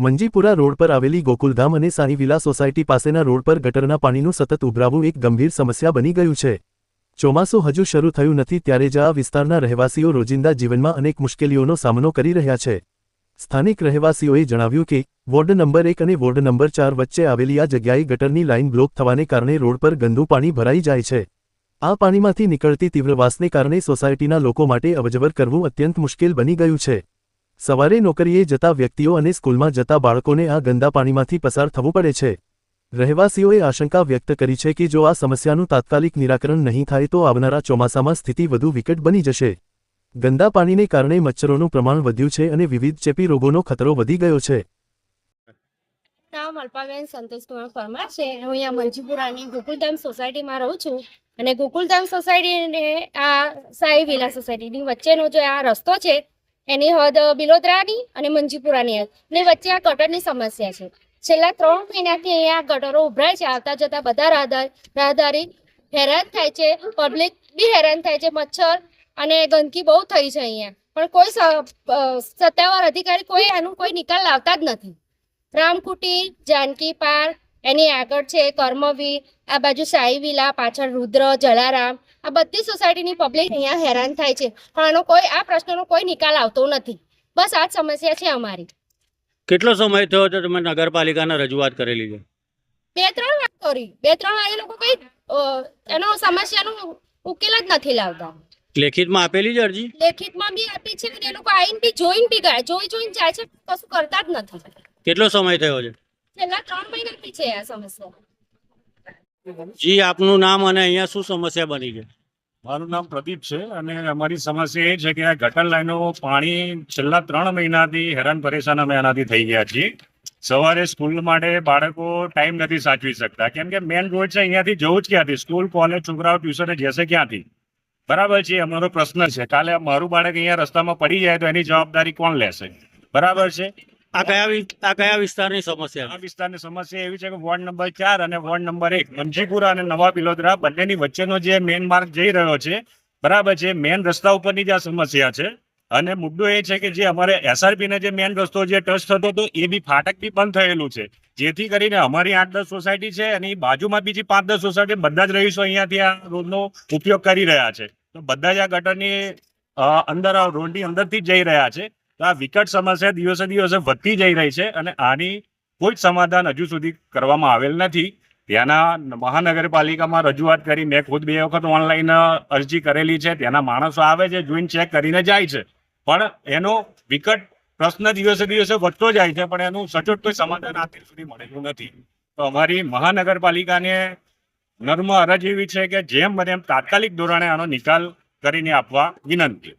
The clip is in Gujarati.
મંજીપુરા રોડ પર આવેલી ગોકુલધામ અને સાઈ વિલા સોસાયટી પાસેના રોડ પર ગટરના પાણીનું સતત ઉભરાવું એક ગંભીર સમસ્યા બની ગયું છે। ચોમાસું હજુ શરૂ થયું નથી ત્યારે જ આ વિસ્તારના રહેવાસીઓ રોજિંદા જીવનમાં અનેક મુશ્કેલીઓનો સામનો કરી રહ્યા છે। સ્થાનિક રહેવાસીઓએ જણાવ્યું કે વોર્ડ નંબર 1 અને વોર્ડ નંબર 4 વચ્ચે આવેલી આ જગ્યાએ ગટરની લાઇન બ્લોક થવાને કારણે રોડ પર ગંદુ પાણી ભરાઈ જાય છે। આ પાણીમાંથી નીકળતી તીવ્ર વાસને કારણે સોસાયટીના લોકો માટે અવરજવર કરવું અત્યંત મુશ્કેલ બની ગયું છે। સવારે નોકરીએ જતા વ્યક્તિઓ અને સ્કૂલમાં જતા બાળકોને આ ગંદા પાણીમાંથી પસાર થવું પડે છે। રહેવાસીઓએ આશંકા વ્યક્ત કરી છે કે જો આ સમસ્યાનું તાત્કાલિક નિરાકરણ નહીં થાય તો આવનારા ચોમાસામાં સ્થિતિ વધુ વિકટ બની જશે। ગંદા પાણીને કારણે મચ્છરોનું પ્રમાણ વધ્યું છે અને વિવિધ ચેપી રોગોનો ખતરો વધી ગયો છે। નામ અલ્પાબેન સંતોષકુમાર પરમાર છે। હું અહીંયા મંજીપુરાની ગોકુલધામ સોસાયટીમાં રહું છું અને ગોકુલધામ સોસાયટી અને આ સાઈ વિલા સોસાયટીની વચ્ચેનો જે આ રસ્તો છે એની હદ બિલોદરાની અને મંજીપુરાની ને વચ્ચે આ ગટરની સમસ્યા છે। છેલ્લા 3 મહિનાથી અહીંયા ગટરો ઉભરાય છે। આવતા જતા બધા રાહદારી હેરાન થાય છે, પબ્લિક બી હેરાન થાય છે। મચ્છર અને ગંદકી બહુ થઈ છે અહીંયા, પણ કોઈ સત્તાવાર અધિકારી કોઈ આનું કોઈ નિકાલ લાવતા જ નથી। રામકુટી, જાનકી પાર્ક, એની આગળ છે કર્મવીર, આ બાજુ સાઈ વિલા, પાછળ રુદ્ર, જલારામ, આ બધી સોસાયટીની પબ્લિક અહીંયા હેરાન થાય છે, પણ આનો કોઈ આ પ્રશ્નનો કોઈ નિકાલ આવતો નથી। બસ આ જ સમસ્યા છે અમારી। કેટલો સમય થયો છે તમે નગરપાલિકાને રજૂઆત કરેલી છે? 2-3 વાર કરી, 2-3 વાર એ લોકો કઈ એનો સમસ્યાનો ઉકેલ જ નથી લાવતા। લેખિતમાં આપેલી છે અરજી? લેખિતમાં બી આપી છે અને એ લોકો આવીને બી જોઈને જાય છે, કશું કરતા જ નથી। કેટલો સમય થયો છે? છેલ્લા 3 મહિનાથી છે આ સમસ્યા। જી, આપનું નામ અને અહીંયા શું સમસ્યા બની છે? મારું નામ પ્રદીપ છે અને અમારી સમસ્યા એ છે કે આ ગટર લાઈનો પાણી છેલ્લા 3 મહિનાથી હેરાન પરેશાન અમે આનાથી થઈ ગયા છીએ। સવારે સ્કૂલ માટે બાળકો ટાઈમ નથી સાચવી શકતા, કેમ કે મેન રોડ છે, અહીંયાથી જવું જ ક્યાંથી? સ્કૂલ, કોલેજ, છોકરાઓ ટ્યુશને જશે ક્યાંથી? બરાબર છે, અમારો પ્રશ્ન છે। કાલે મારું બાળક અહીંયા રસ્તામાં પડી જાય તો એની જવાબદારી કોણ લેશે? બરાબર છે। આ કયા વિસ્તારની સમસ્યા? આ વિસ્તારની સમસ્યા એવી છે કે વોર્ડ નંબર 4 અને વોર્ડ નંબર 1 મંજીપુરા અને નવા બિલોદરા બંનેની વચ્ચેનો જે મેન માર્ગ જઈ રહ્યો છે, બરાબર છે, મેન રસ્તા ઉપરની જ આ સમસ્યા છે। અને મુદ્દો એ છે કે જે અમારે SRP ને જે મેન રસ્તો જે ટચ થતો હતો એ બી ફાટક બી બંધ થયેલું છે, જેથી કરીને અમારી 8-10 સોસાયટી છે અને બાજુમાં બીજી 5-10 સોસાયટી બધા જ રહીશો અહીંયાથી આ રોડનો ઉપયોગ કરી રહ્યા છે, તો બધા જ આ ગટરની અંદર રોડની અંદરથી જ જઈ રહ્યા છે। તો આ વિકટ સમસ્યા દિવસે દિવસે વધતી જઈ રહી છે અને આની કોઈ જ સમાધાન હજુ સુધી કરવામાં આવેલ નથી। ત્યાંના મહાનગરપાલિકામાં રજૂઆત કરી, મેં ખુદ 2 વખત ઓનલાઈન અરજી કરેલી છે। ત્યાંના માણસો આવે છે, જોઈને ચેક કરીને જાય છે, પણ એનો વિકટ પ્રશ્ન દિવસે દિવસે વધતો જાય છે, પણ એનું સચોટ કોઈ સમાધાન આજ સુધી મળેલું નથી। તો અમારી મહાનગરપાલિકાને નર્મ અરજ એવી છે કે જેમ બને એમ તાત્કાલિક ધોરણે આનો નિકાલ કરીને આપવા વિનંતી।